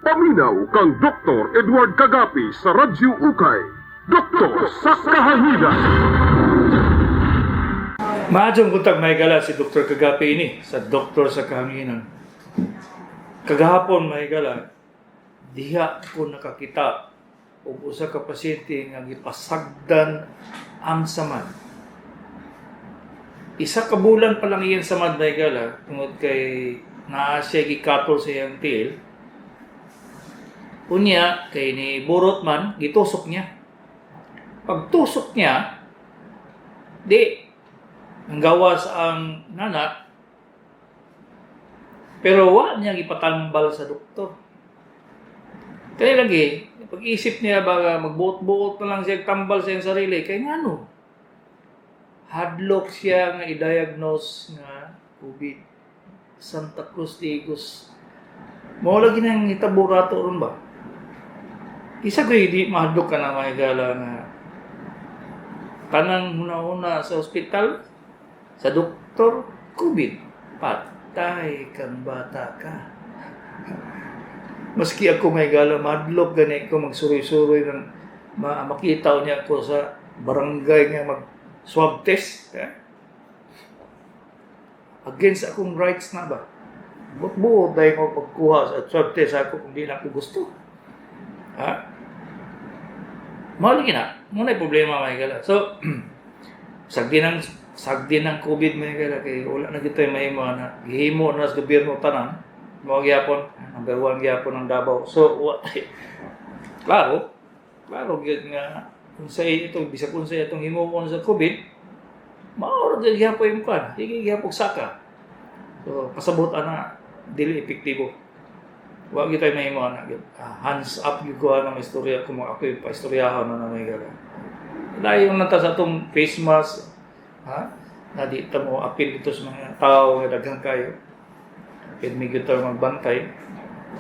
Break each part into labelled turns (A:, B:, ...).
A: Paminaw kang Dr. Edward Kagapi sa Radyo Ukay. Doktor sa Kahanginan.
B: Maadjong buntag may gala si Dr. Kagapi ini sa Doktor sa Kahanginan. Kagahapon may gala, diha ko nakakita og usa ka pasyente nga gipasagdan ang samad. Isa ka bulan pa lang iyan samad may gala tungod kay naa siya gikatol sa iyang tiil. Unya kay ni burot man gitusok niya. Pagtusok niya, di ang gawas ang nana, pero wa niya gipatambal sa doktor. Kaya lagi, pag-isip niya baga magbuot-buot na lang siya tambal sa iyang sarili, kaya nga no, hadlok siya nga i-diagnose nga COVID. Santa Cruz de Igos. Mao lagi nang itaburato ron ba? Isa ko hindi mahadlok ka na mga gala nga kanang huna-huna sa ospital, sa doktor, COVID. Patay kang bata ka. Maski ako may gala, mahadlok gani ko magsuroy-suroy ng makita niya ako sa barangay nga mag-swab test. Against akong rights na ba? Buot-buot dahil ko pagkuha sa swab test ako kung di na ako gusto. Ha? Mahal na. Muna yung problema mga gala. So, sagdi ng COVID mga gala. Kaya wala na dito yung mahimo na gihimo na sa gobyerno tanan. Mga gyapon. Number 1 gyapon ng Davao. So, klaro nga kung sa ito, bisa kung sa itong himo mo sa COVID, mauro din gyapon yung kan. Hindi gyapon saka. So, pasabot na dili epektibo. Wag kita may mga hands up yung kuha ng istorya kung ako yung pa-istoryahan na may gala. Dahil yung nata sa itong face mask, ha? Na dito mo apil dito sa mga tao nga daghang kayo. Apil may gito magbantay.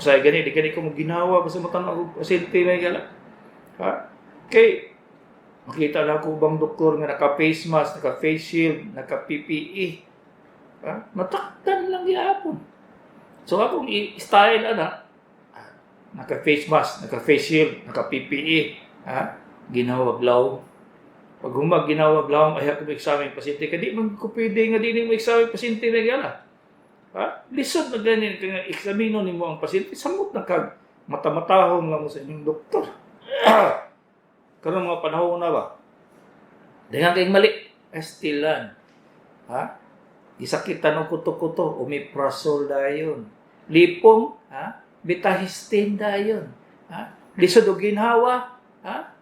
B: Kasi gani, di ko mo ginawa basta matanaw ko pasyente may gala. Ha? Okay. Makita na ako bang doktor nga naka-face mask, naka-face shield, naka-PPE. Ha? Natakdan lang yapon. So akong i-style naka-face mask, naka-face shield, naka-PPE, ginawaglaw. Pag humag ginawaglaw, ay ako mag-examine pasyente. Kadi man ko pwede nga din mo examine pasyente na gala. Lisod na ganyan, kaya examino ni mo ang pasyente, samot na kag matamatahon lang mo sa inyong doktor. Karon mga panahon na ba? Dengan kayong mali, estilan. Isakitan ng kuto-kuto, umiprazol dayon. Lipong, betahistin dayon. Lisod o ginhawa,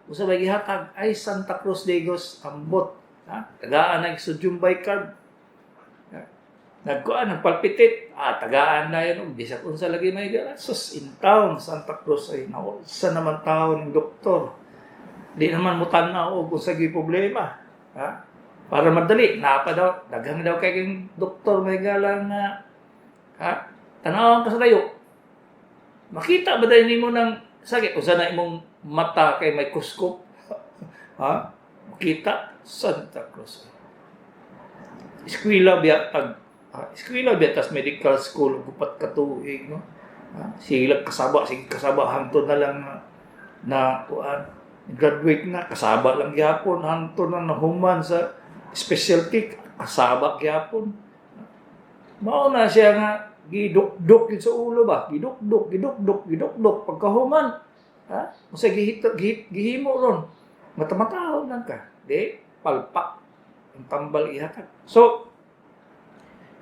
B: usabay gihatag, ay Santa Cruz de Igos, ambot. Tagaan na sodium bicarb. Nagkuhan, nagpalpitit, tagaan na yun. Bisag unsa lagi may gala. Sus, in town, Santa Cruz ay naulsa naman tao ng doktor. Di naman mutan na o kung sagi problema. Para madali, napa daw, daghang daw kay kayong doktor may galang na, tanawan ka sa layo. Makita ba dahil mo ng sakit? O sana imong mata kay may kuskop? Makita, Santa Cruz. Eskwela biya, tas medical school, gupat katuig, no? Sige kasaba, hangtod na lang na graduate na, kasaba lang gyapon, hangtod na nahuman sa specialty, kasaba gyapon. Mao na siya nga gidukduk sa ulo ba? Gidukduk pagkahuman. Usa gihimo ron. Matamatahon lang ka. Di palpak ang tambal ihatag. So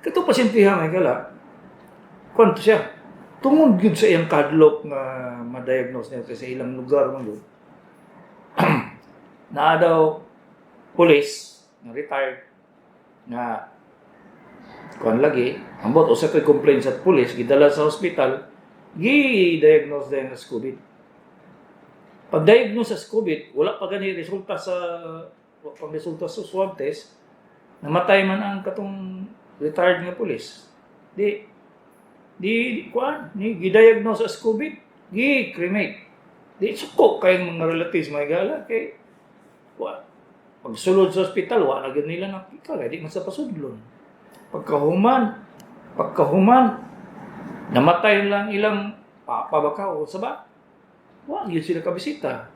B: kato pasyentihan may gala. Kwanto siya? Tungod gyud sa iyang kadlok nga ma-diagnose niya sa ilang lugar man gyud. Na daw police na retired nga kuan lagi ambot usa kay complaint sa pulis gidala sa ospital gi-diagnose din as COVID. Pag-diagnose as COVID wala pa gani resulta sa swab test, namatay man ang katong retired nga pulis. Di kuan ni gi-diagnose as COVID, gi-cremate. Di suko kay mga relatives may gala kay kuan pagsulod sa ospital, wala na nila nakita, di man sa pasudlon. Pagkahuman, namatay lang ilang papa ba ka o sa ba? Wag yun sila kabisita.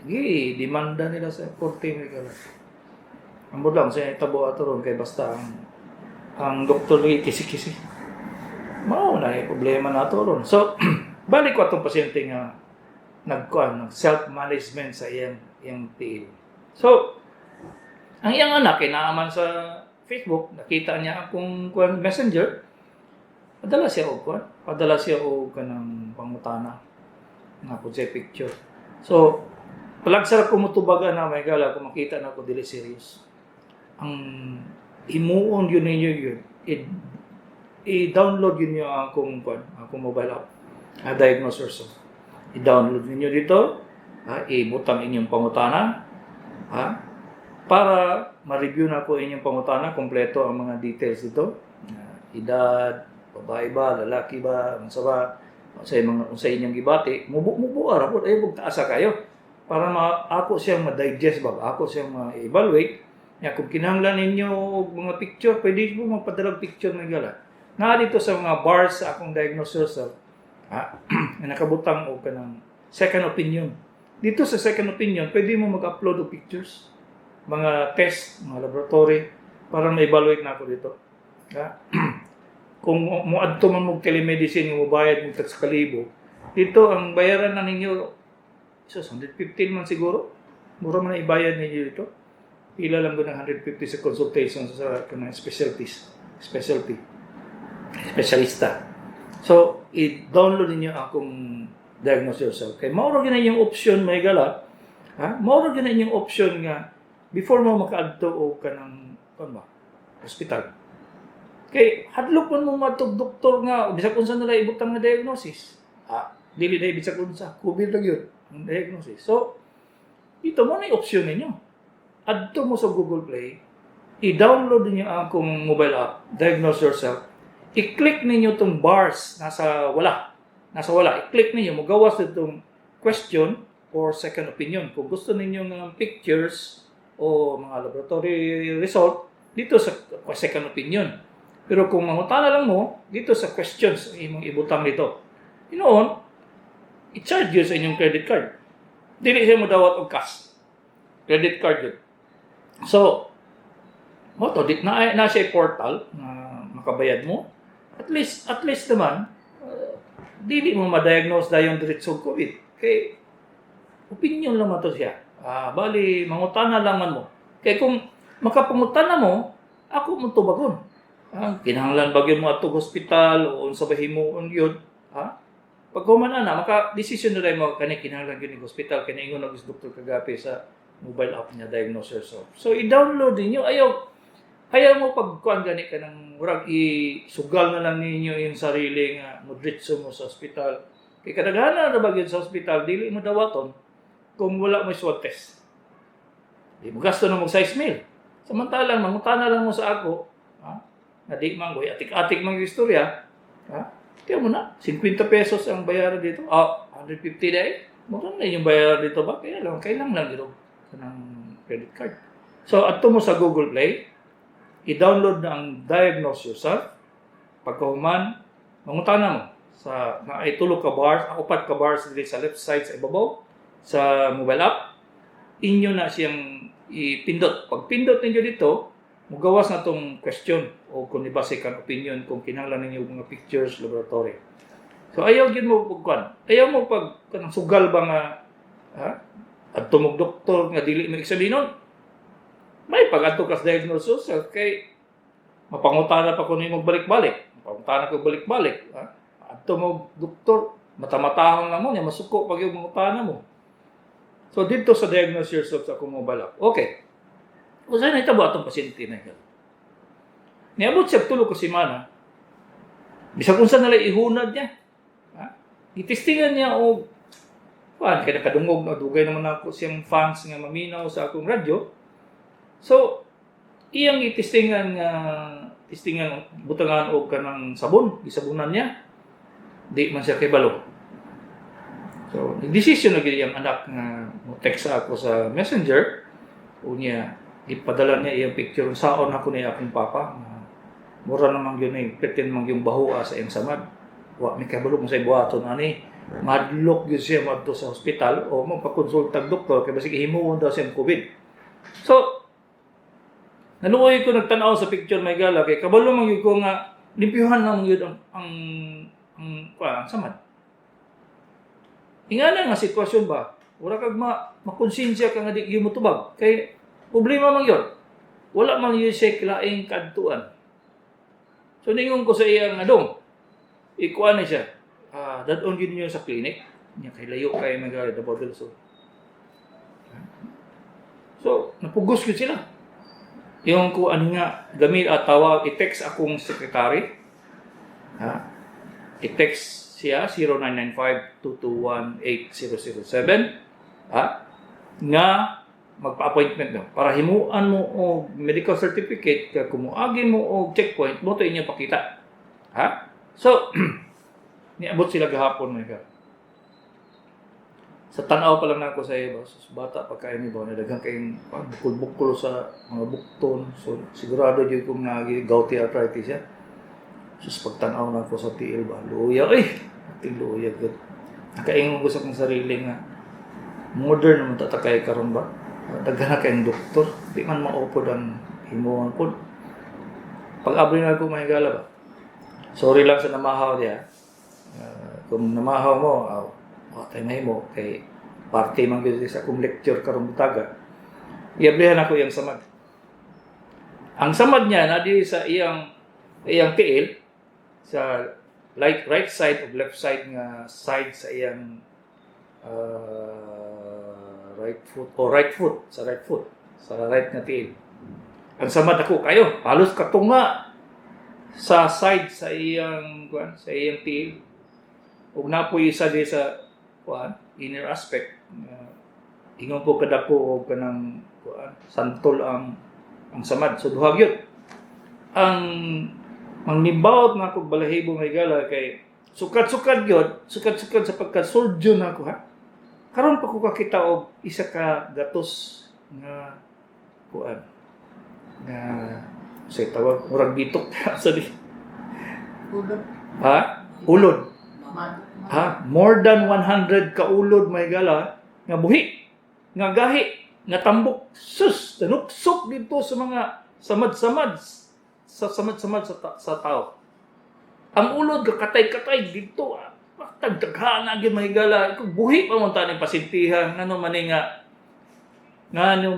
B: Sige, demanda nila sa korte may gala. Ang lang sa itabo ato ron kay basta ang doktor ni kisi-kisi. Mao na yung problema nato ron. So, balik ko atong pasyente nga nag self-management sa iyang tiil. So, ang iyang anak kinaaman sa Facebook, nakita niya akong messenger, padala siya og kanang pangutana nga po sa picture. So, palagsara ko mutubaga na may gala kung makita na ko dili serious. Ang himuon yun ninyo yun, i-download yun yung akong mobile app, Diagnose Yourself. I-download ninyo dito, ibutang inyong pangutana, para ma-review na ko inyong pangutana, kompleto ang mga details dito. Edad, babae ba, lalaki ba, sa inyong gibati, mubo ara po, bugtaasa kayo. Para ako siyang ma-digest ba, ako siyang ma-evaluate. Kung kinahanglan ninyo mga picture, pwede mo magpadalag picture na gala. Dito sa mga bars sa akong Diagnose Yourself, nakabutang o kanang second opinion. Dito sa second opinion, pwede mo mag-upload o pictures, mga test, mga laboratory, para ma-evaluate na ako dito. Kung muadto man mo telemedicine, mo bayad mo sa kalibo, dito ang bayaran na ninyo, 115 man siguro, mura man na ibayad ninyo dito. Pila lang doon ng 150 sa consultation sa specialista. So, i-download niyo akong Diagnose Yourself. Kaya mauro gina yung option may gala. Mauro gina yung option nga before mo makaadto o kanang hospital. Kay hadlok man mo matog doktor nga bisag unsa nila ibutang nga diagnosis. Dili na bisag unsa, COVID lang yun ang diagnosis. So, dito mo na yung option ninyo. Adto mo sa Google Play, i-download niyo ang akong mobile app, Diagnose Yourself. I-click ninyo itong bars nasa wala. I-click ninyo, magawas itong question or second opinion. Kung gusto ninyo ng pictures o mga laboratory result, dito sa second opinion. Pero kung mangutana lang mo, dito sa questions, imong ibutang dito. Inoon, i-charge yun sa inyong credit card. Dili siya mo dawat og cash. Credit card yun. So, na siya portal na makabayad mo. At least naman, dili mo ma-diagnose na yung diretsong COVID. Kaya, opinion lang to siya. Bali, mangutana lang man mo. Kaya kung makapangutana mo, ako mo tubagon. Kinahanglan bagyo mo atong hospital o unsa ba himuon yun. Pag humana na, maka-decision na rin mo kinahanglan yun yung hospital, kinaingon na gusto Dr. Kagapi sa mobile app niya, Diagnose Yourself. So, i-download ninyo. Ayaw mo pagkuhan gani ka ng murag isugal na lang ninyo yung sarili nga modritso mo sa hospital. Kaya kadaghanan na bagyo sa hospital, dili mo dawaton kung wala mo swab test. Di mo gasto na mag-size meal. Samantalang, mangutana lang mo sa ako, na di manggoy, atik-atik mang istorya, kaya mo na, 50 pesos ang bayaran dito. 150 dahil. Mura na yung bayaran dito ba? Kailang lang dito ng credit card. So, ato mo sa Google Play, i-download na ang Diagnose Yourself. Pagkahuman, mangutana mo sa ay tulog ka bars, 4 ka bars dito sa left side sa ibabaw, sa mobile app, inyo na siyang ipindot. Pag pindot ninyo dito, mugawas na itong question o kung ibase kang opinion kung kinahanglan ninyo mga pictures, laboratory. So, ayaw yun mo pagkuhan. Ayaw mo pag sugal ba nga, at tumog doktor nga dili mo eksaminon. May pag-ato kas Diagnose Yourself kay mapangutana pa ko nimo balik-balik. Mapangutana ko balik-balik. At tumog doktor, mata-matahon lang mo niya, masuko pag yung mangutana mo. So, dito sa Diagnose Yourself sa akong mobile app. Okay. Kung saan naitabo atong pasyente na yun. Niabot siya tulo ko si Mana. Bisag kung saan nalay ihunad niya. Itistingan niya o kaya nakadungog na dugay naman ako siyang fans nga maminaw sa akong radyo. So, iyang itistingan butangan o kanang sabon, gisabunan niya. Di man siya kibalo. So, nag-decision na yung anak nga text ako sa messenger. O niya, ipadala niya iyang picture. Saon ako niya akong papa. Mura naman yun pretend mang yung bahua sa iyang samad. wa may kabalo mo sa ibuhaton ani. Madlok gyud siya madto sa hospital o magpakonsulta og doktor kay basig himuon daw siya COVID. So naluoy ko nagtan-aw sa picture may gala kay kabalo man gyud ko nga limpyuhan lang gyud ang samad. Ingana nga sitwasyon ba? Wala kag makonsensya ka nga di gyud mo tubag kay problema man gyud. Wala man gyud siya laing kadtuan. So ningon ko sa iya nga dong. Ikuan ni siya. Dadon gyud niyo sa clinic. Nya kay layo kay magalit about so napugos gyud sila. Yung ko ano nga gamit at tawag i-text akong secretary. I-text siya 0995-221-8007 nga magpa-appointment mo para himuan mo og medical certificate kay kumuagi mo og checkpoint mo to inyo pakita. So niabot sila gahapon mga ka. Sa tanaw pa lang nako sa iyo bata pa kay ni ba daghang kay bukol-bukol sa mga bukton so sigurado jud kung nagi gouty arthritis siya. Sus pagtanaw nako sa tiil ba luya luya gud. Nakaingon ko sa akong sarili nga modern naman tatakay karon ba. Daghan kay doktor di man maupod ang himuon pod. Pag-abri na ko may gala ba. Sorry lang sa namahaw diya. Kung namahaw mo, watay na mo kay parte man gyud sa akong lecture karon butaga. Iablihan ako yang samad. Ang samad niya na di sa iyang tiil sa right side o left side nga side sa iyang right foot sa right nga tiil. Ang samad ako kayo halos katunga sa side sa iyang tiil. Ug napoy isa di sa inner aspect ingon po kadako og kanang santol ang samad so duha gyud ang manglibawt na ako balahibo may gala kay sukat-sukat sa pagka-surgeon ako karon pa ko kakita og isa ka gatos nga say tawag murag bitok sa di ulod more than 100 ka ulod may gala nga buhi nga gahi nga tambok sus tanuksok dito sa mga samad-samad sa tao. Ang ulod ka katay-katay dito tagdaghana gyud mahigala kung buhi pa man tani pasintihan ngano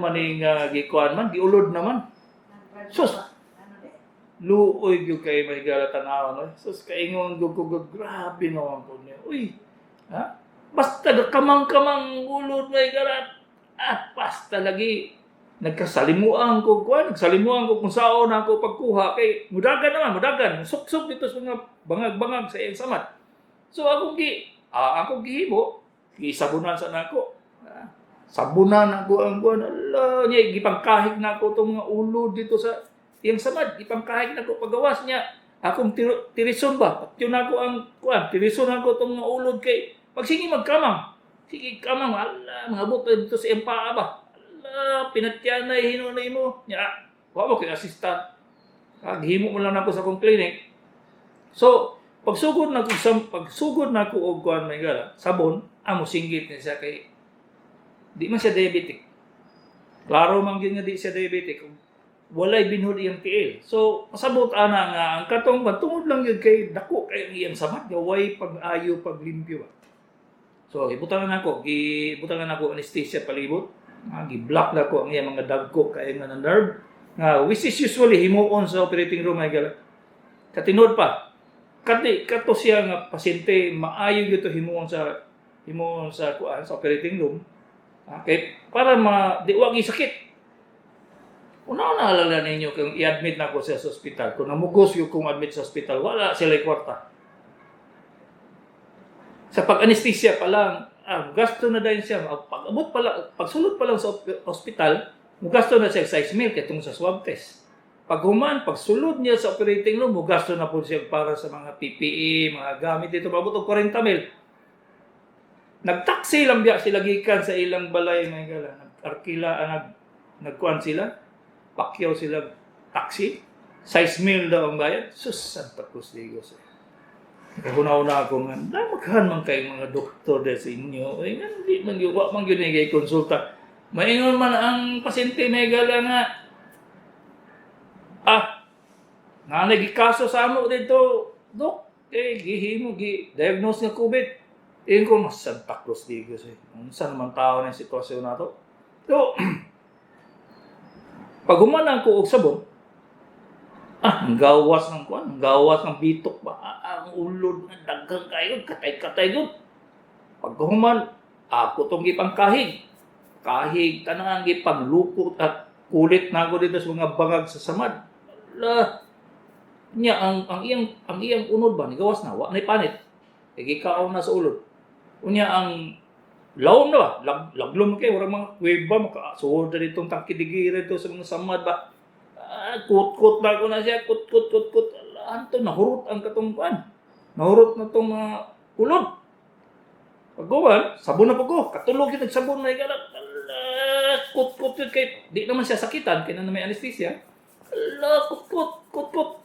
B: maning gikuan man giulod naman. Sus luoy gyud kay mahigala tanaw sus kaingon gugugug grabe naman po niya. Uy basta kamang-kamang ulod mahigala basta lagi nagsalimuan ko kung saan ako pagkuha kay mudagan suksok dito sa mga bangag-bangag sa iyang samad. So akong gihimo gisabunan sa nako. Sabunan ako ang ala niya gipangkahig nako tong mga ulod dito sa iyang samad, gipangkahig nako pagawas niya. Akong tirison ba? Patyo nako ang tirison nako tong mga ulod kay pagsige magkamang. Sige kamang ala mga buto dito sa iyang paa ba. Pinatyanay hinunay mo nya wa mo kay assistant himo mo lang nako sa akong clinic. So pagsugod nako og kuan may gala sabon amo singgit ni siya kay di man siya diabetic. Klaro man gyud nga di siya diabetic walay binhod iyang tiil. So pasabot ana nga ang katong tungod lang gyud kay dako kay iyang samad nga way pag-ayo paglimpyo ba. So ibutangan nako anesthesia palibot. Gi-block na ko ang iyang mga dagko kay nga nerve which is usually himuon sa operating room ay gala. Katinod pa kato siya nga pasyente maayo gyud to himuon sa operating room. Okay, para di wag sakit. Una alala ninyo kung i-admit na ko sa ospital. Kung namugos yung kung admit sa ospital, wala sila kwarta. Sa pag-anesthesia pa lang, gasto na dahil siya. Pagsulod pa lang sa ospital, gasto na siya 6,000 katong sa swab test. Pagsulod niya sa operating room, gasto na po siya para sa mga PPE, mga gamit dito, mabot og 40,000. Nagtaksi lang biya sila gikan sa ilang balay, mga gala. Nagkuhan sila. Pakyaw sila taxi. 6,000 daw ang bayad. Sus, Santa Cruz Digos. Kahuna-una ako nga, maghan man kay mga doktor de sa inyo. Ay nga, hindi man yun, wak man yun kay konsulta. Maingon man ang pasyente may gala nga, nga nagikaso sa amo dito, Dok, gihimo, diagnose nga COVID. Iyon ko, mas Santa Cruz di ko siya. Saan naman tao na yung sitwasyon na to? So, pag humanang ko og sabon, ang gawas ng kuan, ang gawas ng bitok ba, ang ulod ng daghang kayo, katay-katay gud. Pag human, ako tong gipang kahig, tanang gipang lukot at kulit na ako dito sa mga bangag sa samad. Nya ang iyang unod ba ni gawas na wa nay panit. Gikaon na sa ulod. Unya ang lawom na ba? Laglom kay wala mga kuweba makasuod na ditong tangkidigiri to sa mga samad ba. Kut-kut na ko na siya, kut. Anto nahurot ang katong kuan. Nahurot na tong mga ulod. Pagkuhan, sabon na po ko. Katulog yung nagsabon na yung kut kay di naman siya sakitan kaya na may anesthesia. Kut.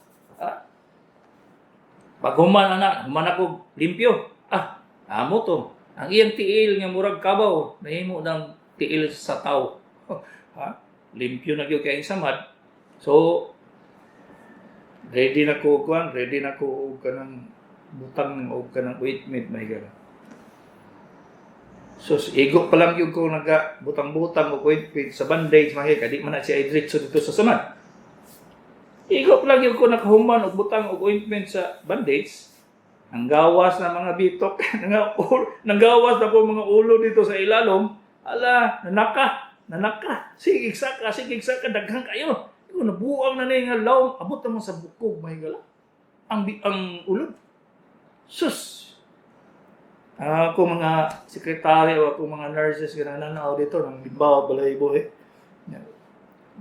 B: Pag human ako limpyo. Amo to. Ang iyang tiil nga murag kabaw, nahimo ng tiil sa tao. Limpyo na gyud kay samad. So ready na ko og kanang butang og kanang ointment may gara. So igo pa lang yung ko naga butang-butang o ointment sa bandage mahi kadi man na siya diretso dito sa samad. Igo pa lang yung ko nakahuman og butang og ointment sa bandage. Ang gawas na mga bitok, nanggawas na po mga ulo dito sa ilalom. Nanaka. Sige saka daghang kayo. Igo nabuang na nga lawom abot naman sa bukog mahigala. Ang ulod. Sus. Ako mga sekretary o ako mga nurses nga nananaw dito ng Limbawa Balahibo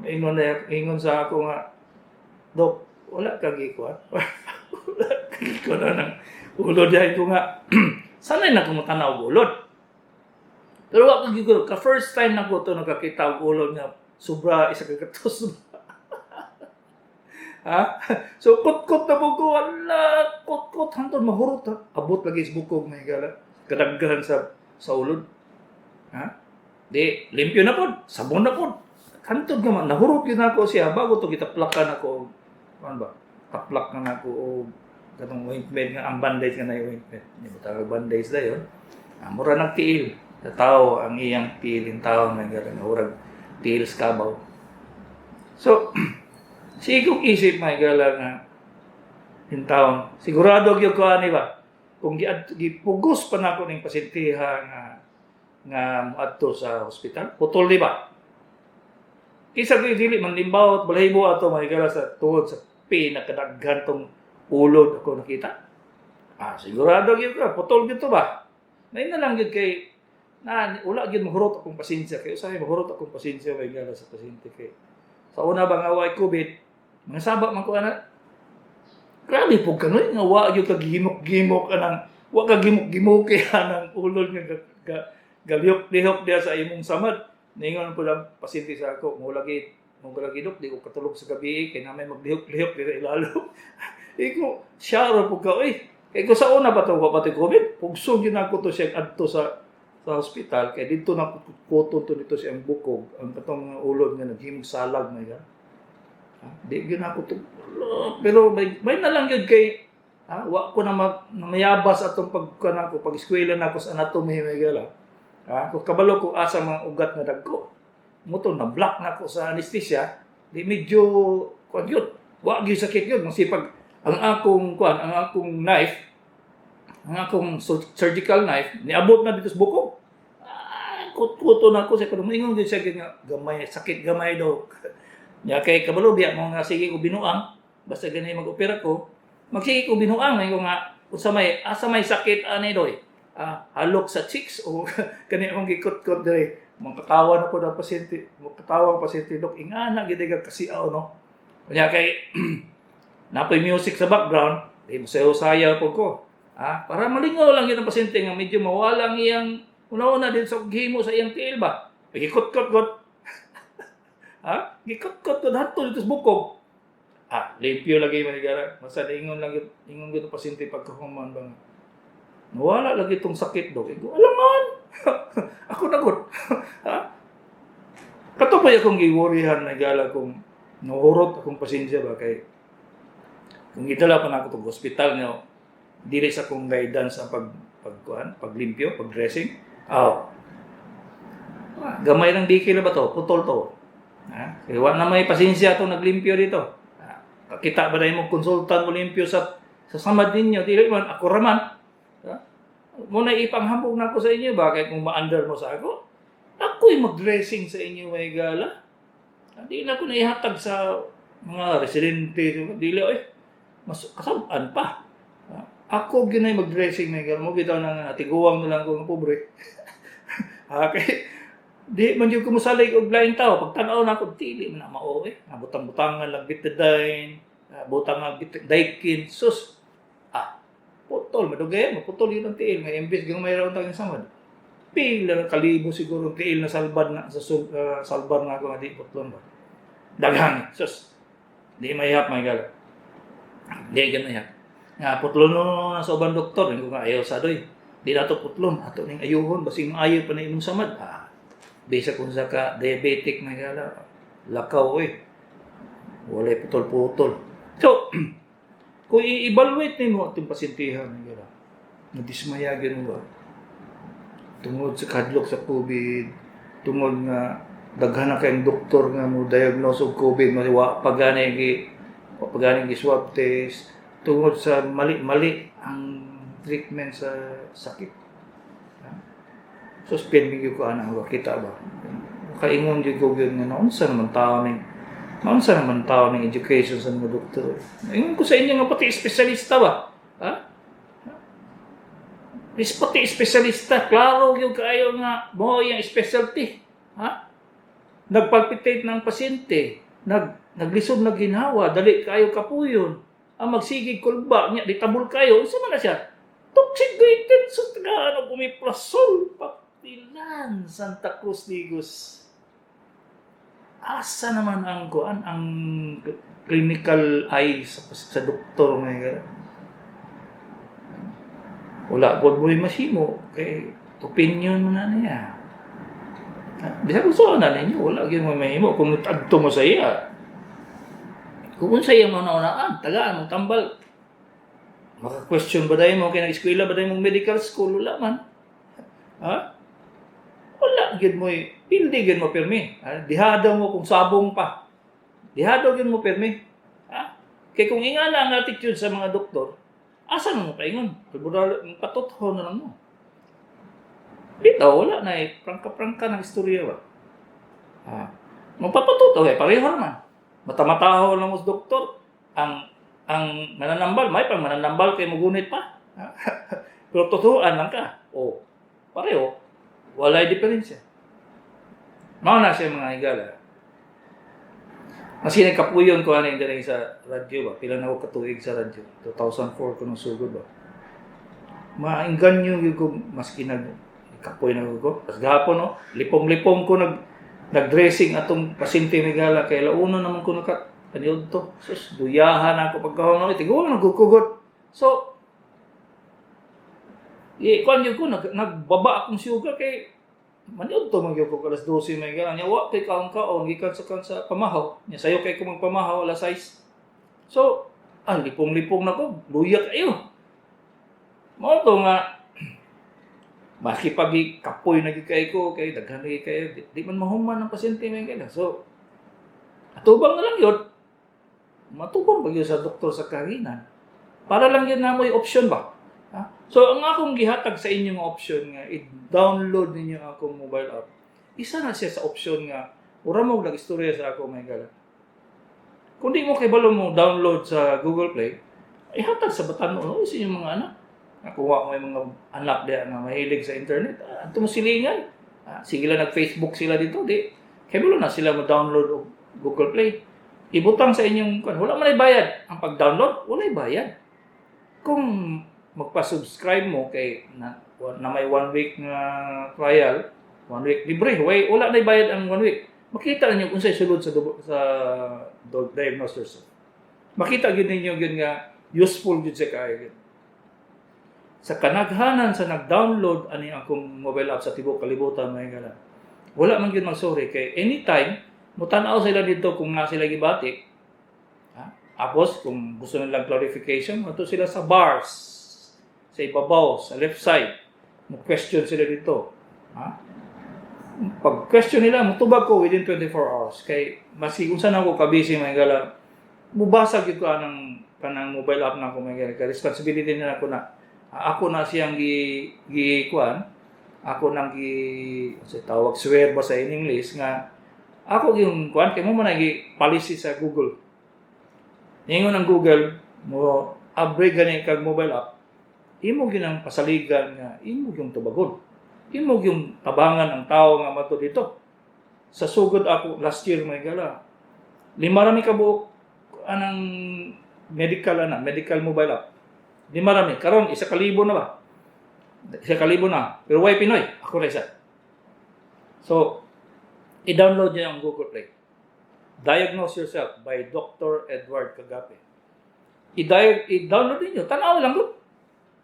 B: Ingon sa ako nga, Dok, wala kang ikuan. Wala kang ikuan na ng ulod. Dahil ko nga, sanay na kumutanaw og ulod. Pero wala kang ikuan. Ka-first time na ko ito nakakita og ulod nga sobra isa kagatos. So, kot na po ko. Kot. Hantod mahurot. Abot lagi sa bukog may gala. Kadaghan sa ulod. Di, limpyo na po. Sabon na po. Hantod nga man. Nahurot yun ako siya. Bago ito kitaplakan ako. Ano ba? Taplak na ako o katong ointment nga. Ang bandage nga na yung ointment. Hindi mo tawag bandage na yun. Mura ng tiil. Sa tao, ang iyang tiil. Yung tao may gala. Nahurag tiil sa kabaw. So, sigong isip may gala nga yung taon. Sigurado yung kuha ni ba? Kung gipugos pa na ako ng pasyentiha nga adto sa hospital, putol di ba? Isa ko dili man Limbawa at Balahibo ato may gala sa tuhod sa pinakadaghan tong ulod ako nakita. Sigurado yung kuha, putol gito ba? Ngayon na lang yun kay wala yun mahurot akong pasensya. Kaya usahay mahurot akong pasensya may gala sa pasyente kay sa una ba nga way COVID, mga sabak man ko ana. Grabe po ka nga wa gyud kag gimok-gimok anang wa ka gimok-gimok anang ulol nga galihok-lihok dia sa imong samad. Ningon po lang pasyente sa ako, mo lagi dok di ko katulog sa gabi kay na may maglihok-lihok dira ilalo. Iko syaro po ka kay ko sa una ba to pati COVID, pugsog yun ako to siya adto sa hospital kay dito na kuton to dito siyang bukog ang katong ulod nga naghimog salag na yan. Di gyud ako to. Pero may na lang yun kay wa ko na mayabas atong pagkuan ako pag-eskwela na ako sa anatomy may gala. Kung kabalo ko asa mga ugat na dagko. Muto na block na ako sa anesthesia, di medyo kuan yun. Wa gyud sakit yun masipag ang akong knife, ang akong surgical knife niabot na dito sa bukog. Kuto na ako sa kanang ingon gyud siya nga gamay sakit gamay daw. Nya kay kabalo biya mo nga sige ko binuang basta ganay mag-opera ko. Magsige ko binuang may ko nga asa may sakit ani doy. Halok sa cheeks o kani akong gikot-kot diri. Magkatawa na po ng pasyente, magkatawa ang pasyente dok ingana gid kasi no. Nya kay napoy music sa background, di sayaw po ko. Para malingaw lang yun ang pasyente nga medyo mawala ang iyang una-una din sa gihimo sa iyang tiil ba. Gikot-kot. Gikot-kot hatto dito sa bukog. limpyo lagi manigala. Masa ingon lang ingon gyud pasyente pagkahuman bang. Nawala lagi itong sakit daw. Igo, alaman! Ako nagot. Ha? Kato pa akong giworihan na gala kung nahurot akong pasensya ba kay kung gidala pa na ako itong hospital niyo, dili sa akong guidance sa paglimpyo, pag-dressing. Gamay ng dikil ba to? Putol to. Ha? Kaya wala na may pasensya itong naglimpyo dito. Kita ba na yung konsultan mo limpyo sa samad ninyo? Dili man, ako raman. Muna ipanghambog na ako sa inyo, bakit kung ma-under mo sa ako? Ako'y mag-dressing sa inyo, may gala. Hindi na ako naihatag sa mga residente. Dili, mas kasabaan pa. Ako ginay mag-dressing, may gala. Mo bitaw na tiguwang na lang ko ng pobre. Okay. Di man yung kumusalig og lain tao. Pagtanaw na ako, dili man na mao Butang-butangan lang bitadine, butang nga daikin, sus. Putol, madugay, maputol yun ang tiil. Nga imbis kung mayroon tayong samad. Pila ng kalibo siguro tiil na salbad na sa salbar nga ako nga di putlon ba. Daghang, sus. Di mayhap, may gala. Di ganayap. Nga putlon no sa ubang doktor, hindi ko nga ayaw sa doy. Di na ito putlon, ato ning ayuhon, basing ayaw pa na inom samad. Bisa kung sa ka diabetic, may gala. Lakaw, walay putol-putol. So, kung i-evaluate mo itong pasyentihan, nadismaya gano'n ba? Tungod sa kadlok sa COVID, tungod nga daghan na kayong doktor nga mo diagnose og COVID, pagani swab test, tungod sa mali ang treatment sa sakit. Suspend bigyo ko anang kita ba? Kaingon jud ko gyud nga unsa naman tao ng education sa mga doktor. Ingon ko sa inyo nga pati espesyalista ba? Pati espesyalista, klaro yung kayo nga mo yung specialty. Nagpalpitate ng pasyente, naglisod na ginhawa, dali kayo kapuyon, ang magsigig kulba, niya, ditabol kayo, isa man na siya. Toxicated sa tagaan o pumiplasol, Papilan, Santa Cruz, Ligos. Asa naman ang clinical eye sa doktor nga wala po mo masimo kay opinion mo na niya. Bisa ko sa na ninyo wala gyud mo mahimo kung adto mo sa iya. Kung sa iya mo naunaan, tagaan mo tambal. Maka-question ba dayon mo kay nag-eskwela ba dayon mo medical school wala man. Wala gyud mo pildi gyud mo permi. Dihado mo kung sabong pa. Dihado gyud mo permi. Kay kung ingana ang attitude sa mga doktor, asa mo paingon? Patotho na lang mo. Dito wala na prangka-prangka ng istorya ba. Magpapatuto pareho naman. Mata-mataho lang mo sa doktor. Ang mananambal, may pang mananambal kay mugunit pa. Pero totooan lang ka. Pareho. Walay diferensya. Mao na siya mga higala. Kasi nagkapuyon ko ano yung sa radyo ba? Pila na ako katuig sa radyo. 2004 ko nung sugod ba? Maingganyo yung ko, maski nagkapuy na ko. Tapos gahapon, no? Lipong-lipong ko nag-dressing atong pasyente higala. Kaya launa naman ko kaniyod to. Sus, duyahan ako pagkahon. Tigawang nagkukugot. So, kuan yun ko, nagbaba akong sugar kay maniod to magyog ko alas 12 may gana. Wa kay kaon gikan sa pamahaw. Nya sayo kay ko magpamahaw alas 6. So, lipong-lipong na ko, luya kayo. Mao to nga makipag kapoy na gikay ko kay daghan na kayo. Di man mahuman ang pasyente may gana. So, atubang na lang yun. Matubang ba yun sa doktor sa kahinan? Para lang yun na mo'y option ba? So, ang akong gihatag sa inyong option nga, i-download ninyo akong mobile app. Isa na siya sa option nga, ura mo nag-istorya sa ako, may gala. Kung di mo kay balo mo download sa Google Play, ihatag sa batan mo, sa inyong mga anak. Nakuha mo yung mga anak diya nga mahilig sa internet. Ito mo silingan. Sige lang nag-Facebook sila dito, di. Kaya balo na sila mo-download o Google Play. Ibutang sa inyong, wala man ay bayad. Ang pag-download, wala ay bayad. Kung magpa-subscribe mo kay na may 1 week na trial, 1 week libre, wala na bayad ang 1 week. Makita niyo kung sa'y sulod sa diagnosis. Makita gyud ninyo gyud nga useful gyud sa kaayo. Sa kanaghanan sa nag-download ani akong mobile app sa tibuok kalibutan may gala. Wala man gyud magsuri kay anytime mutanaw sila dito kung nga sila gibati. Tapos kung gusto nilang clarification, ato sila sa bars, sa ibabaw, sa left side. Mo-question sila dito. Pag question nila, mutubag ko within 24 hours. Kay kung saan ako kabisi may gala, mubasa gyud ko kanang mobile app na ko may gala. Responsibility nila ko na ako na siyang gi-kuan, ako nang tawag swear ba sa in English nga ako yung kuan kay mo man policy sa Google. Ingon ang Google mo upgrade gani kag mobile app. Imo ginang pasaligan nga imo yung tubagon. Imo yung tabangan ang tao nga mato dito. Sa sugod ako last year may gala. 5 ka buok anang medical mobile app. 5 karon 1,000 na ba? 1,000 na. Pero why Pinoy? Ako rin isa. So, i-download niya ang Google Play. Diagnose Yourself by Dr. Edward Kagape. I-download niyo. Tanaw lang ko.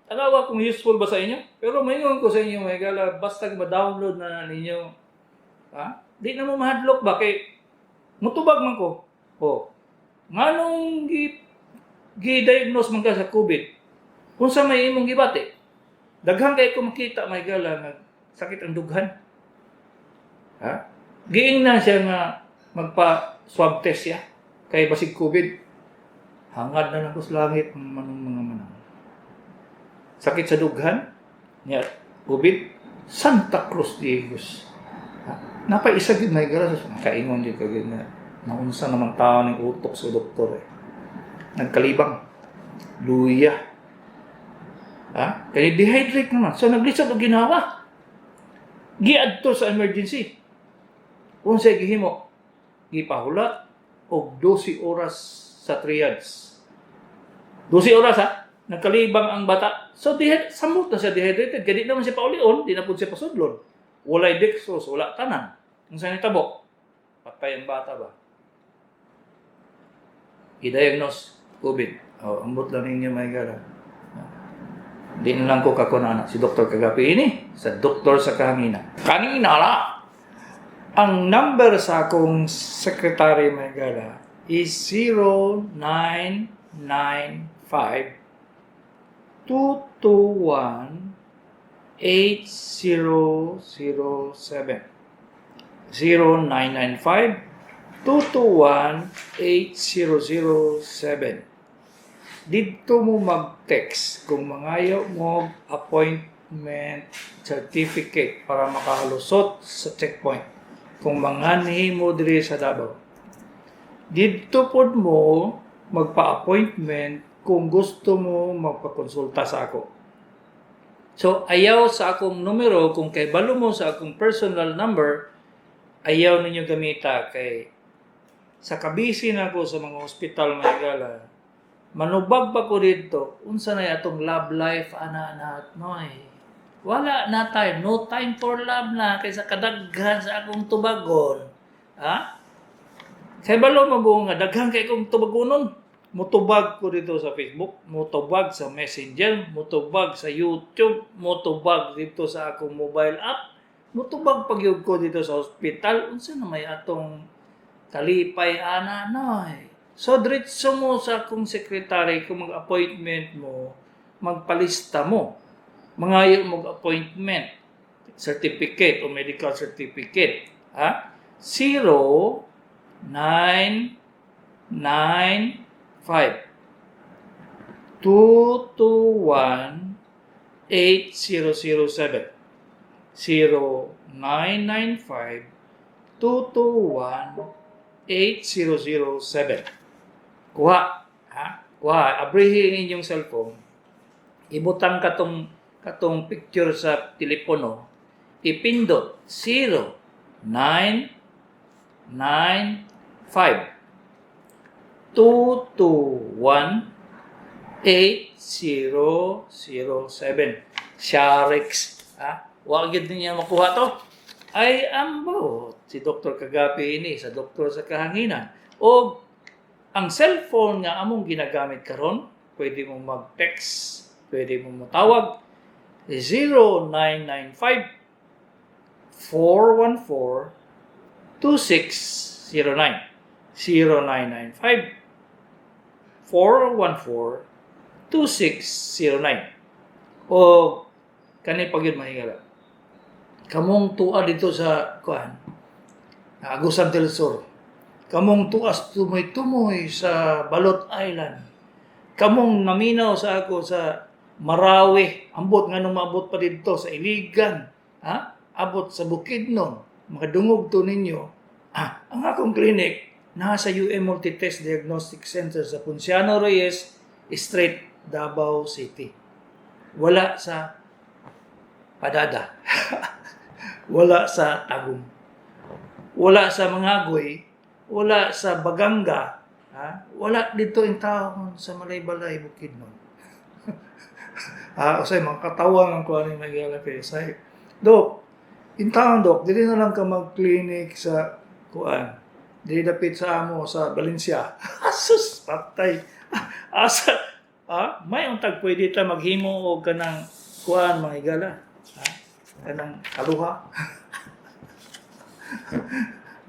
B: Tanaw kung useful ba sa inyo. Pero mayroon ko sa inyo, may gala, basta ma-download na ninyo. Di na mo mahadlok ba? Kay, mutubag man ko. Nga nung gi-diagnose man ka sa COVID, kung sa may imong gibati, daghan kay ko makita, may gala, sakit ang dughan. Giing na siya nga magpa-swab test siya. Kay basig COVID. Hangad na lang ko sa langit mga sakit sa dughan. Niya, COVID. Santa Cruz Diegos. Napaisa gid may gara sa kaingon di kagid na naunsa namang tao ning utok sa doktor nagkalibang luya. Kaya dehydrate naman. So, naglisod o ginawa. Giadto sa emergency. Unsay gihimo? Gipahulat og 12 oras sa triads. 12 oras nagkalibang ang bata. So, samot na siya dehydrated. Kaya di naman siya paulion, di na po siya pasudlon. Walay dextrose, wala tanan. Ang saan itabo? Patay ang bata ba? I-diagnose COVID. Ambot lang ninyo may gara. Di na lang ko kakunana si Dr. Kagape ini sa Doktor sa Kahanginan. Kanina la, ang number sa akong secretary may gala is 0995-221-8007. 0995-221-8007. Dito mo mag-text kung mangayo mo appointment certificate para makalusot sa checkpoint. Kung manganhi mo diri sa Davao. Dito pod mo magpa-appointment kung gusto mo magpakonsulta sa ako. So, ayaw sa akong numero, kung kay balo mo sa akong personal number, ayaw ninyo gamita kay sa kabisi na ko sa mga hospital Mayagala. Manubag pa ko dito, unsa na atong love life, ana-ana, noy. Wala na tayo, no time for love na, kaysa kadaghan sa akong tubagon. Kaya balo mabuo nga, daghan kay akong tubagonon. Mutubag ko dito sa Facebook, mutubag sa Messenger, mutubag sa YouTube, mutubag dito sa akong mobile app, mutubag pagyug ko dito sa hospital, unsa na may atong kalipay, ana-noy. So, diretso mo sa akong sekretary, kung mag-appointment mo, magpalista mo. Mangayo mo appointment, certificate o medical certificate. 0995-221-8007. 0995-221-8007. Kuha. Abrihin inyong cellphone. Ibutang katong picture sa telepono. Ipindot 0995-221-8007. Sharex. Wag yun niya makuha to. Ay ambot si Dr. Kagape ini sa Doktor sa Kahanginan. O ang cellphone nga among ginagamit karon, pwede mo mag-text, pwede mo matawag 0995 414 2609. 0995 414 2609. O kani pagyud mahigala. Kamong tuwa dito sa kuan, Agusan del Sur. Kamong tuas tumoy-tumoy sa Balot Island. Kamong naminaw sa ako sa Marawi, ambot nga nung maabot pa dito sa Iligan, abot sa Bukidnon, makadungog to ninyo. Ang akong clinic nasa UM Multitest Diagnostic Center sa Ponciano Reyes Street, Davao City. Wala sa Padada. Wala sa Tagum. Wala sa Mangagoy. Wala sa Baganga. Wala dito yung taon sa Malay-Balay, Bukidnon. Usay, mga katawang ang kuha ni Miguel Pesay. Dok, in taon, Dok, dili na lang ka mag-clinic sa kuan. Dili dapit sa amo sa Valencia. Asus, patay. Asa, may untag pwede ta maghimo o kanang kuan, mga igala. Kanang kaluha.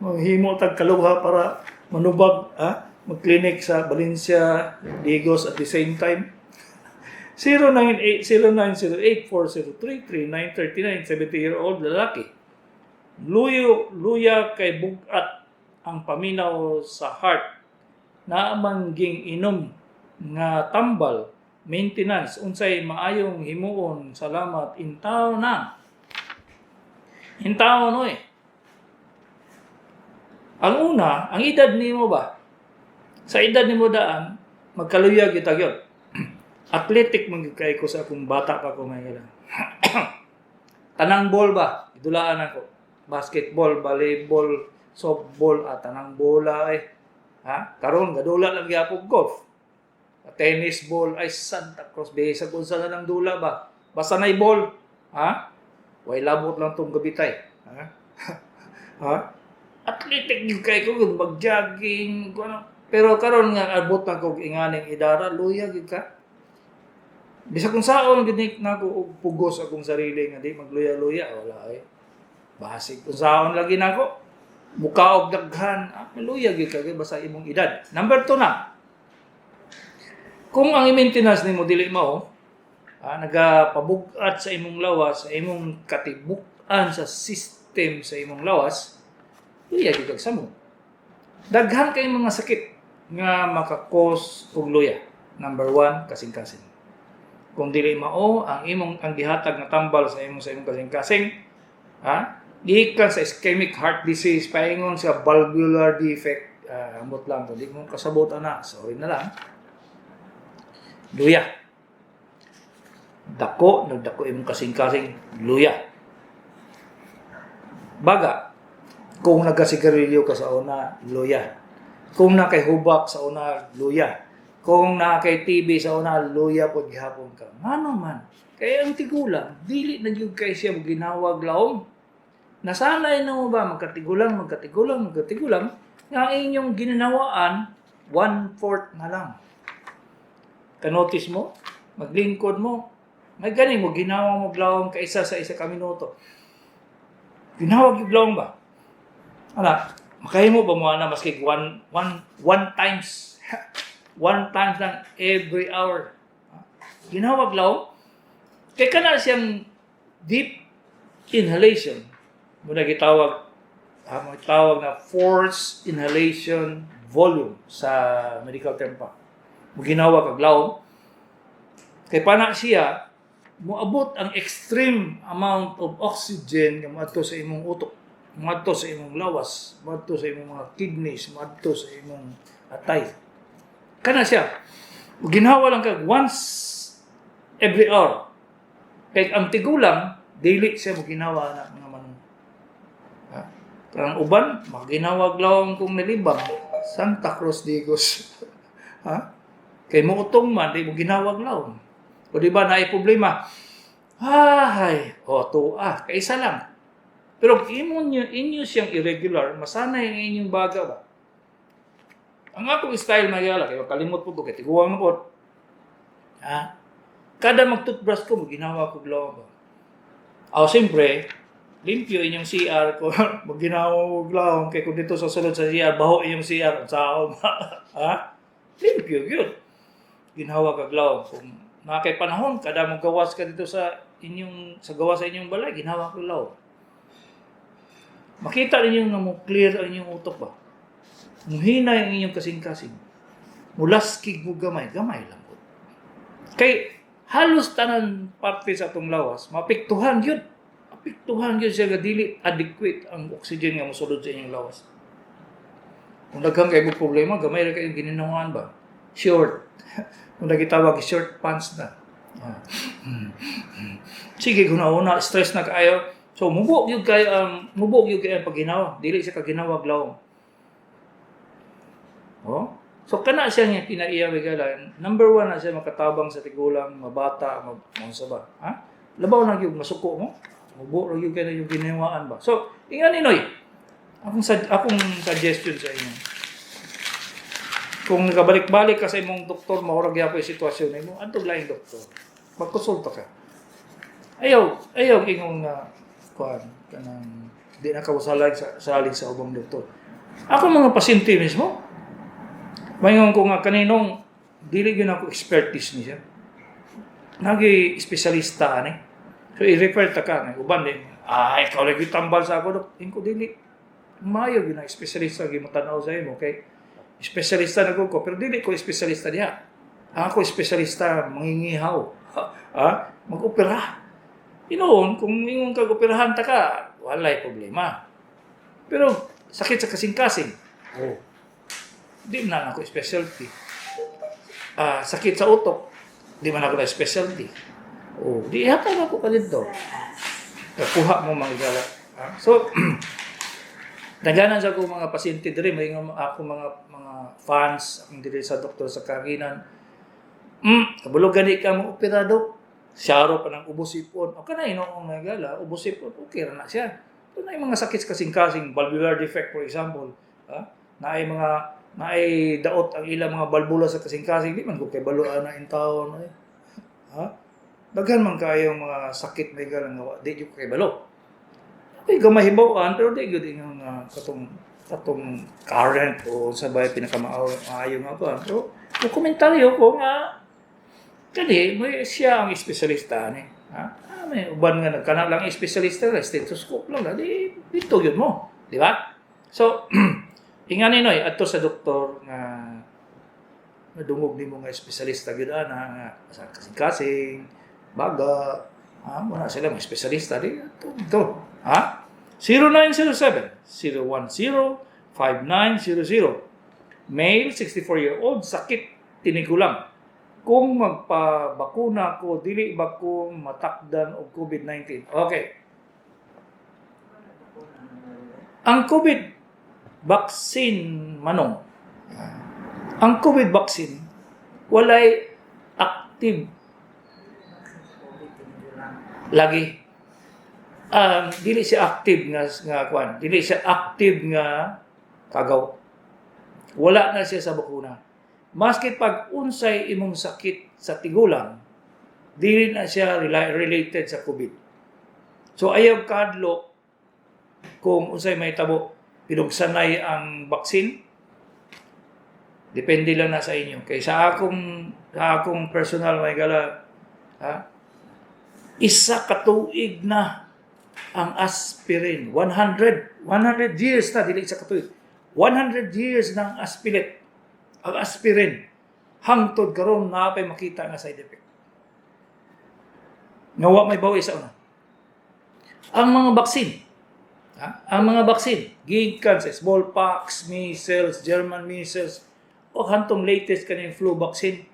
B: Maghimo tag kaluha para manubag, mag-clinic sa Valencia, Digos at the same time. 0908-403-3939, 70-year-old lalaki. Luya kay bugat ang paminaw sa heart. Naamangging inom nga tambal, maintenance, unsay maayong himuon, salamat, intaw na. Intaw no eh. Ang una, ang edad nimo ba? Sa edad nimo daan, magkaluyag kita gyud. Athletic man kay ko sa akong bata pa ko may tanang ball ba? Idulaan ako. Basketball, volleyball, softball, tanang bola eh. Karon gadula lang gyapon golf. Tennis ball ay Santa Cruz base kung saan lang dula ba? Basta nay ball, way labot lang tong gabitay. Athletic yung kay ko mag-jogging, pero karon nga abot na ko inganing idara, luya gid ka. Bisa kung saon ginik na ko og pugos akong sarili nga di magluya-luya, wala eh. Basig kung saon lagi nako. Muka og daghan, luya gid ka basta imong edad. Number 2 na. Kung ang maintenance nimo dili mao, nagapabugat sa imong lawas, sa imong katibuk-an sa system sa imong lawas, luya gid kag samo. Daghan kay mga sakit nga makakos og luya. Number 1, kasing-kasing. Kung dili mao ang gihatag nga tambal sa imong kasing-kasing, gikan sa ischemic heart disease, paingon sa valvular defect, ambot lang to, di mo kasabot ana, sorry na lang. Luya. Nagdako imong kasing-kasing, luya. Baga, kung nagasigarilyo ka sa una, luya. Kung nakahubak sa una, luya. Kung nakay TV sa una, luya po gihapon ka. Ano man. Kaya ang tigulang, dili na yung kay siya ginawag laom. Nasanay na mo ba, magkatigulang, nga inyong ginanawaan, 1/4 na lang. Kanotis mo, maglingkod mo, may ganing mo, ginawa mo blawang kaisa sa isa ka minuto. Ginawag yung blawang ba? Makahin mo ba mo na maski one times, one times lang every hour. Ginawag blawang, kaya ka na siyang deep inhalation. Muna gitawag na forced inhalation volume sa medical term pa. Ginawa kag lawom. Kay pana siya moabot ang extreme amount of oxygen nga moadto sa imong utok, moadto sa imong lawas, moadto sa imong mga kidneys, moadto sa imong atay. Kana siya. Ginawa lang kag once every hour. Kay ang tigulang daily siya mo ginawa na mga manong. Karang uban, maginawag lawang kung nalibang, Santa Cruz Digos. Kay mo utong man, di mo ginawag lawang. O di ba, naay problema? Kaisa lang. Pero inyo siyang irregular, masanay ang inyong baga ba? Ang akong style mga gala, kaya kalimot po ko, kaya tiguang na po. Kada mag-toothbrush ko, ginawa ko glove. Siyempre, limpyo inyong CR ko, ginawa ko glove, kaya kung dito sa sulod sa CR, baho inyong CR, sa ako limpyo, yun. Ginawa ka glove. Kung nakay panahon, kada magawas ka dito sa gawa sa inyong balay, ginawa ko glove. Makita ninyo na mo clear ang inyong utok ba? Muhina yung inyong kasing-kasing. Mulaskig mo gamay lang po. Kay halos tanan parte sa itong lawas, mapiktuhan yun. Mapiktuhan yun siya dili adequate ang oxygen nga mosulod sa inyong lawas. Kung daghang kayo mo problema, gamay rin kayong gininawaan ba? Short. Kung nagitawag, short pants na. Sige, kung nauna, stress na kayo. So, mubog yung kayo ang pagginawa. Dili siya kaginawag lawong. So, kana siya nga pinaiya bigala. Number 1 na siya makatabang sa tigulang, mabata, magsaba. Labaw na yung masuko mo. Mubog na yung kaya yung ginawaan ba. So, ingan inoy. Akong suggestion sa inyo. Kung nagabalik-balik ka sa imong doktor, maurag yapo yung sitwasyon mo, antog lang yung doktor. Magkonsulta ka. Ayaw ingong kanang di na kausalig sa ubang doktor. Ako mga pasyente mismo, mayon ko nga kaninong dili gyud ako expertise niya. Nagi espesyalista ani. So i-refer ta ka nga uban din. Ikaw lagi tambal sa ako dok. Ingko dili. Mayo gyud na espesyalista gyud mo tan-aw sa imo kay espesyalista na ko pero dili ko espesyalista diha. Ako espesyalista mangingihaw. Mag-opera. Inoon kung ingon kag operahan ta ka, walay problema. Pero sakit sa kasing-kasing. Di na ako specialty. Sakit sa utok, di man ako na specialty. Di hapon ako ka dito. Kakuha mo mga igala. So, naganan sa ako mga pasyente diri, may ako mga fans, akong diri sa doktor sa Kaginan. Kabulog gani ka mo operado. Siyaro pa ng ubos-ipon. O kanay noong nagala, ubos-ipon, okay na siya. So, na yung mga sakit kasing-kasing, valvular defect for example, naay daot ang ilang mga balbula sa kasing-kasing, di man ko kay baluan na in taon. Daghan man kayong mga sakit may galang nga, di ko kay balo. Ay, gamahibawaan, pero di yun yung katong current o sabay pinakamaayo nga ba. So, yung komentaryo ko nga, kani, may siya ang espesyalista ni. May uban nga nagkana lang espesyalista, stethoscope lang, dito yun mo. Di ba? So, ingani noy, ato sa doktor nga nadungog ni mo nga espesyalista gyud ana sa kasing-kasing, baga, muna sila mga espesyalista di ito. 0977-010-5900. Male, 64-year-old, sakit tinigulang. Kung magpabakuna ko, dili ba ko matakdan og COVID-19? Okay. Ang COVID vaccine manong. Ang COVID vaccine walay active lagi. Dili siya active nga kwan. Dili siya active nga kagaw. Wala na siya sa bakuna. Maski pag unsay imong sakit sa tigulang, dili na siya related sa COVID. So ayaw kadlo kung unsay may tabo, pinugsanay ang vaccine. Depende lang na sa inyo. Kay sa akong personal may gala, isa ka tuig na ang aspirin. 100 years na dili isa ka tuig. 100 years ng aspirin, hangtod karon napay makita nga side effect. Nawa may bawi sa una. Ang mga baksin, gikan sa smallpox, measles, German measles, o hantong latest kaning flu vaccine,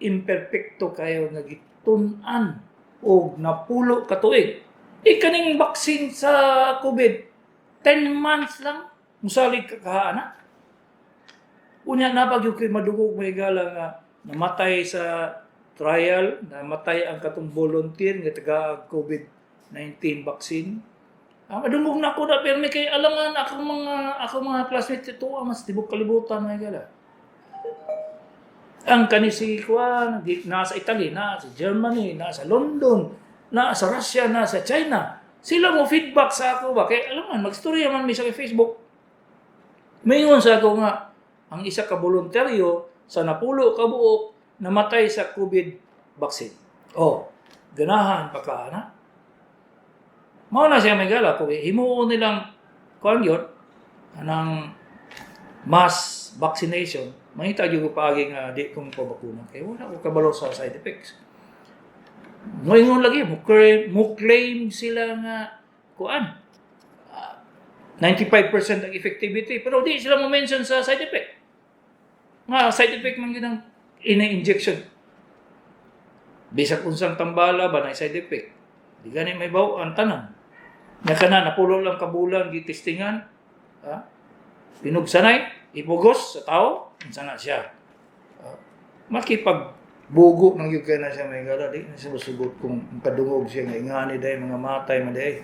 B: imperfecto kayo nga gitun-an o napulo ka tuig. Kaning vaccine sa COVID, 10 months lang, musalig ka kahaana. Unya napagyud kay madugog may gala nga namatay sa trial, namatay ang katong volunteer nga taga COVID-19 vaccine. Madungog na ako na pero may kay alangan akong mga classmates ito mas tibok kalibutan may gala. Ang kanisi kuan nasa Italy, nasa Germany, nasa London, nasa Russia, nasa China. Sila mo feedback sa ako ba? Kaya alam man, mag-storya man mi sa Facebook. Mayroon sa ako nga, ang isa ka voluntaryo sa napulo ka buok namatay sa COVID vaccine. Oh, ganahan pa ka na? Mao na siya may gala kung himuon nilang kuan yun, anang mass vaccination, mahita yung paagi nga di kong pabakuna. Kaya wala ko kabalo sa side effects. Ngayon lagi, mo claim sila nga kuan. 95% ang effectivity, pero di sila mo-mention sa side effect. Nga, side effect man yun ang ina-injection. Bisag unsang tambala ba na side effect. Di gani may baw ang tanan. Nga na, napulo lang kabulan, gitistingan. Pinugsanay, ipugos sa tao, sana siya. Makipagbugo ng yung na siya may gala, di na siya masugot kung kadungog siya, nga ingani dahil mga matay man dahil.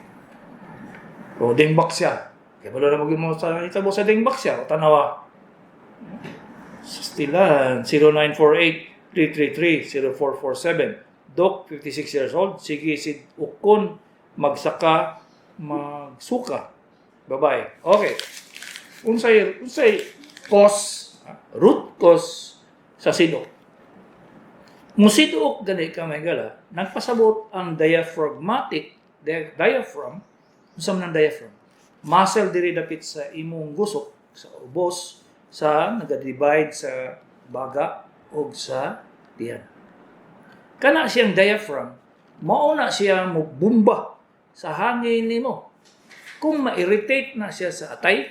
B: O dingbak siya. Kaya pala na maging mo sa itabo sa dingbak siya, o tanawa. Stilan, 0948-333-0447. Doc, 56 years old. Sige, si Ukon, magsaka, magsuka. Bye-bye. Okay. Unsay cause, root cause sa sidok. Musidok gani ka may gala, nagpasabot ang diaphragmatic, diaphragm, usam ng diaphragm. Muscle diri dapit sa imong gusok, sa ubos, sa nagadivide sa baga o sa tiyan. Kana siyang diaphragm, mauna siya mo bumba sa hangin nimo. Kung ma-irritate na siya sa atay,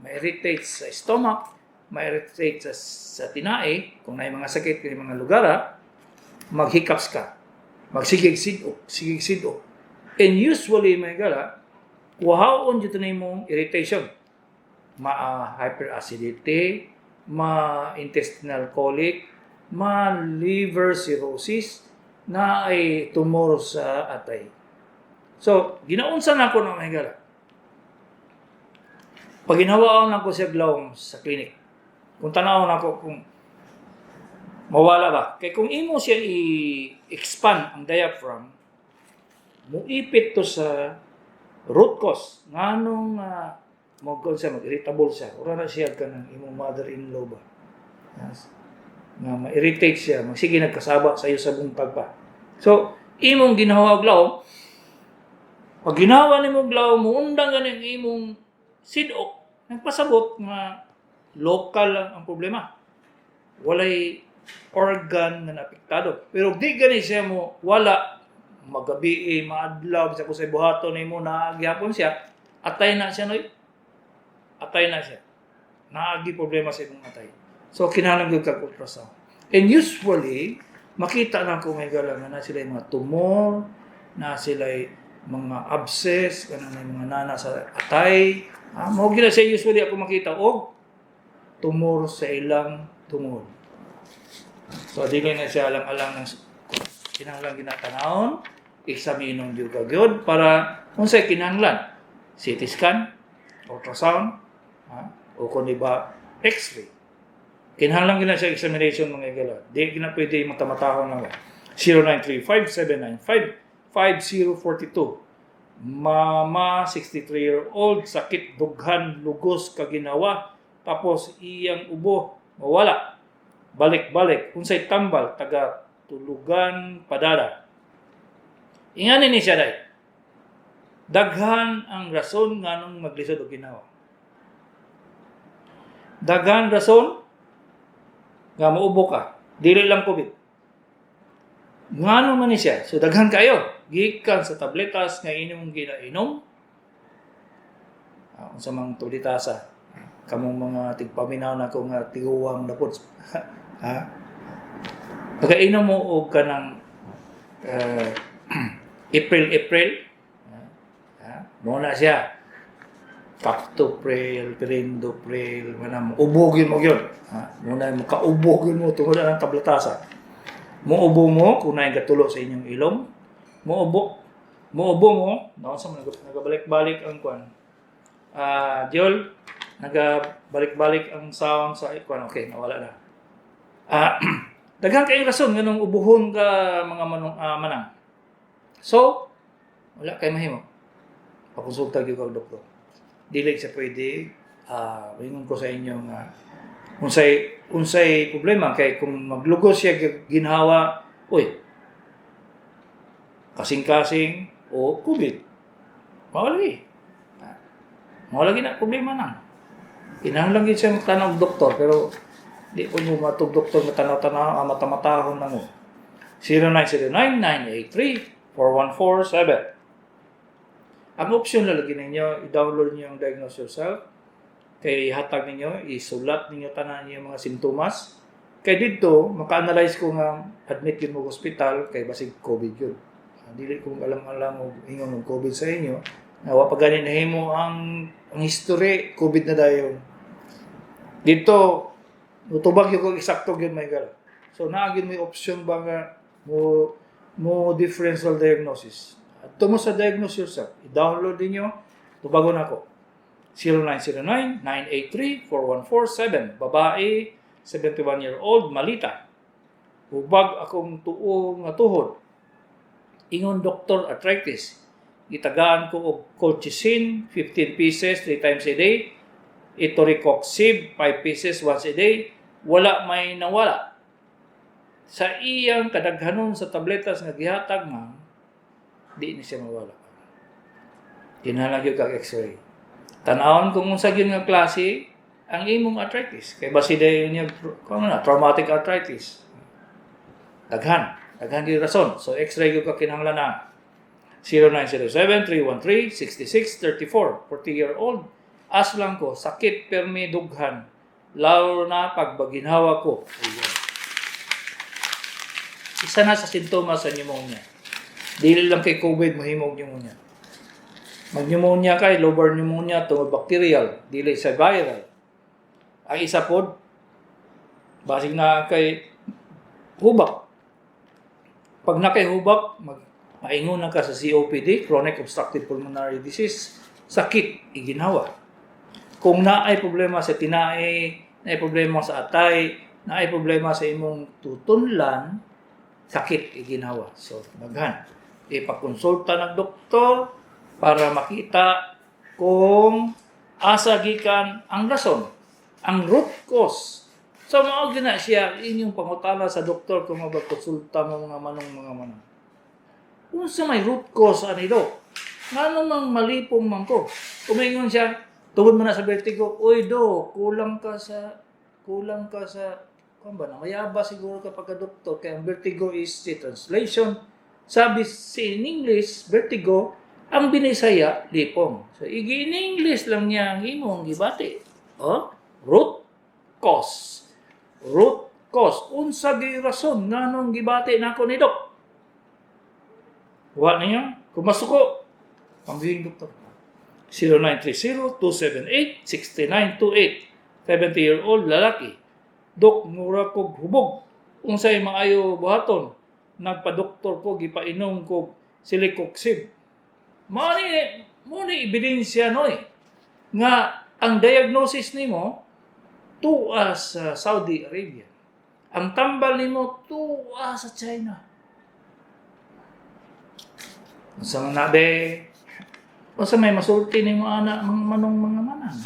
B: ma-irritate sa stomach, ma-irritate sa tinae, kung may mga sakit kay mga lugar, mag-hiccups ka, magsigig-sidok. And usually, may gala, kuhaon dito na mong irritation. Ma-hyperacidity, ma-intestinal colic, ma-liver cirrhosis, na ay tumor sa atay. So, ginaunsa na ako na may gala. Pag ginawaan ako siya glawm sa clinic, kung tanawon ako kung mawala ba. Kaya kung imo siya i-expand ang diaphragm, muipit to sa root cause. Nganong mag-irritable siya. Ura na siya ka ng imong mother-in-law ba. Yes. Nga ma-irritate siya. Magsige nagkasaba sa iyo sa buntag pa. So, imong ginawa glawm, pag ginawa ni mo glawm, muundang ganing imong sidok, nagpasabot nga local lang ang problema. Walay organ na napiktado. Pero di gani siya mo wala magabi maadlaw sa kusay buhaton nimo na gihapon siya, atay na siya noy. Atay na siya. Naagi problema sa imong atay. So kinahanglan gyud kag ultrasound. And usually makita na ko may galang na sila mga tumor, na sila mga abscess, kanang mga nana sa atay. Mao gila siya usually ako makita og tumor sa ilang tungod. So dili na siya alang-alang ng kinahanglan ginatanawon, examinon gyud kagud para unsay kinahanglan, CT scan, ultrasound, o kun ba X-ray. Kinahanglan gina siya examination mga igala. Di gina pwede matamatahon lang. 0935-795-5042. Mama, 63-year-old, sakit dughan, lugos kaginawa, tapos iyang ubo mawala. Balik-balik, unsay tambal, taga tulugan padada. Inganin ni siya day. Daghan ang rason nganong maglisod og ginawa. Daghan rason nga muubo ka. Dili lang COVID. Ngano man ni siya? So daghan kayo. Gikan sa tabletas nga inyong ginainom. Sa mga tabletasa. Kamong mga tigpaminaw na kung tiguwang dapot. Pagkainom mo og kanang April. Muna siya. Captopril, Perindopril, manam ubogin mo yun. Muna mo kaubogin mo tungod ang tabletasa. Muubo mo kung naay gatulo sa inyong ilong. Muubo mo, naon sa nagabalik-balik ang kwan. Diol, nagabalik-balik ang sound sa kwan. Okay, nawala na. Ah, daghan kay rason nganong ubuhon ka mga manang. So, wala kay mahimo. Pakonsulta gyud kag doktor. Dili siya pwede ingon ko sa inyo nga unsay problema kay kung maglugos siya ginhawa, kasing-kasing o COVID. Mawala na problema na. Kinahanglan gyud siya magtanaw og doktor pero di po mo matug doktor nga tanaw-tanaw mata-matahon na mo. 0909-983-4147. Ang option lalagyan ninyo, i-download niyo yung Diagnose Yourself. Kay hatag ninyo, isulat ninyo tanan niyo mga sintomas. Kay dito, maka-analyze ko nga admit yun mo hospital kay basig COVID yun. Dili ko alam-alam o ingon ng COVID sa inyo. Nawa pa ganin na himo ang history, COVID na dayon. Dito, utubag yung kung eksakto yun may gala. So, naagin mo yung option ba nga mo differential diagnosis. At tumo sa Diagnose Yourself, i-download niyo tubagon ako. 0909-983-4147. Babae, 71-year-old, Malita. Hubag akong tuo nga tuhod. Ingon doktor arthritis. Gitagaan ko og colchicine, 15 pieces, 3 times a day. Itoricoxib, 5 pieces once a day. Wala may nawala. Sa iyang kadaghanon sa tabletas nga gihatag ma'am, di na siya mawala. Kinahanglan kag x-ray. Tanawon kung unsa gyud nga klase ang imong arthritis. Kay basi dayon niya traumatic arthritis. Daghan gyud rason. So x-ray gyud ka kinahanglan na. 0907-313-6634. 40-year-old. Aslang ko, sakit permi dughan. Lalo na pag baginhawa ko. Isa na sa sintomas sa pneumonia. Dili lang kay COVID mahimog pneumonia. Mag-pneumonia kay lobar pneumonia tungod bacterial, dili sa viral. Ang isa pod basig na kay hubak. Pag na kay hubak, maingon na ka sa COPD, chronic obstructive pulmonary disease, sakit iginhawa. Kung naay problema sa tinae, naay problema sa atay, naay problema sa imong tutunlan, sakit iginhawa. So, daghan. Ipakonsulta ng doktor para makita kung asa gikan ang rason, ang root cause. So, mao gina siya inyong pangutana sa doktor kung magkonsulta mo mga manong. Kung sa may root cause ani do, ngano mang malipong man ko. Kumingon siya, tungod man na sa vertigo, oy do, kulang ka sa kung ba na, mayaba siguro kapag doktor, kaya ang vertigo is the translation. Sabi in English, vertigo, ang binisaya, lipong. So, in English lang niya ang imong gibati. Root cause. Root cause. Unsa gi rason nganong gibati nako ni Dok? Wa niya, kung masuko, pambihing doktor. 0930-278-6928. 70-year-old lalaki. Dok, mura kog hubog. Unsay maayo buhaton. Nagpa-doktor ko, gipainom ko silicoxib. Mo ni ebidensya noy nga ang diagnosis nimo tuwa sa Saudi Arabia. Ang tambal nimo tuwa sa China. Unsa man nabe? Unsa may masulti nimo ana mga manang?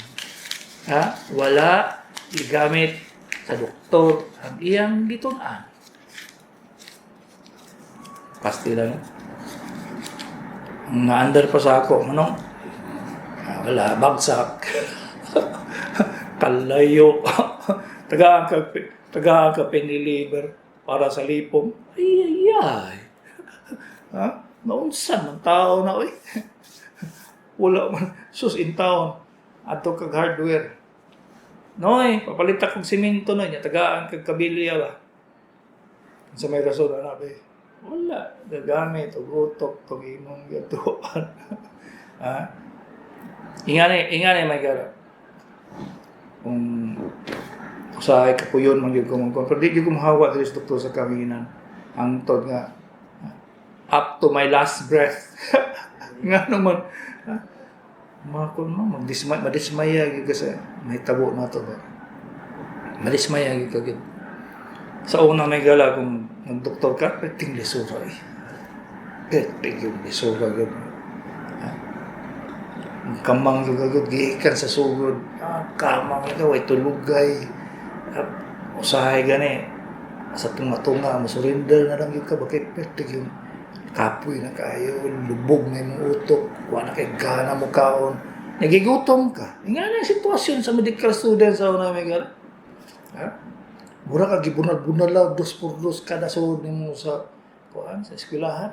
B: Wala igamit sa doktor ang iyang gitun-an. Pastila no? Nga-under pa sa ako, wala, bagsak. Kalayo. tagaan ka peniliver para sa lipong. Ay. Naunsan ng tao na, oy. Wala man, sus in town. Ato kag hardware. Noy, papalita kong simento noy, tagaan kag kabilya ba. Sa may rason na nabi. Wala, gagamit o utok itong imong gatuan. Ingani may gara. Kung sa kapuyon man gyud ko mong pero di gyud ko mahawa sa doktor sa kamingan. Ang tod nga up to my last breath. Nga naman madismaya gyud kasi may tabo na to ba. Madismaya gyud ka gyud. Sa una may gala kung nag-doktor ka, peting lisura eh. Peting yung lisura gud. Ang kamang yung gagod, gihikan sa sugod. Kamang ikaw ay tulugay. Usahay gani. Sa tunga-tunga, masurinder na lang yung ka. Bakit peting yung kapoy na kayo, lubog na yung utok, wala kay gana mo kaon. Nagigutom ka. Nga na yung sitwasyon sa medical students sa una may gala. Mura ka gibunal-bunal lang, 2 por 2 kada sunod mo sa eskwelahan.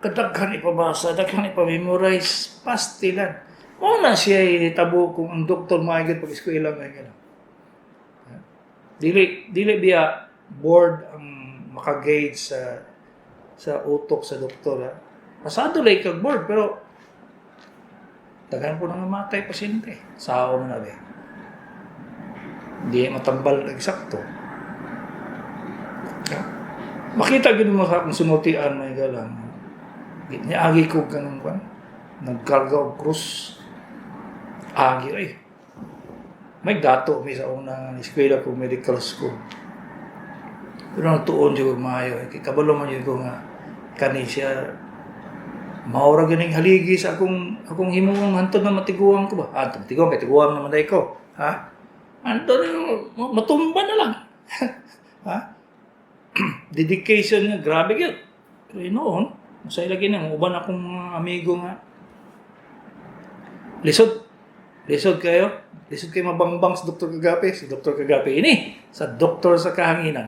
B: Kadaghan ipabasa, daghan ipamemorize, pastilan. Una siya itabo kung ang doktor maigad pag eskwela may gano'n. Dili biya board ang makagauge sa utok sa doktor. Pasado lang kag board, pero daghan po nang namatay pasyente. Sao mo na ba? Hindi matambal eksakto. Makita gid mo sa akong sunutian may galang. Niagi ko ganun kan. Nagkarga og krus. Agi ay. May dato mi sa unang eskwela ko medical school. Pero tuon jud maayo. Kabalo man jud ko nga kani siya maura ganing haligi sa akong himuong hantod na matiguang ko ba? Matiguang kay tiguang naman dai ko. Ha? Anton, matumba na lang. Ha? Dedication nga, grabe yun. Pero noon, masaya lagi na, uban akong mga amigo nga. Lisod kayo. Lisod kayo mabangbang sa Dr. Kagape. Si Dr. Kagape ini, sa doktor sa kahanginan.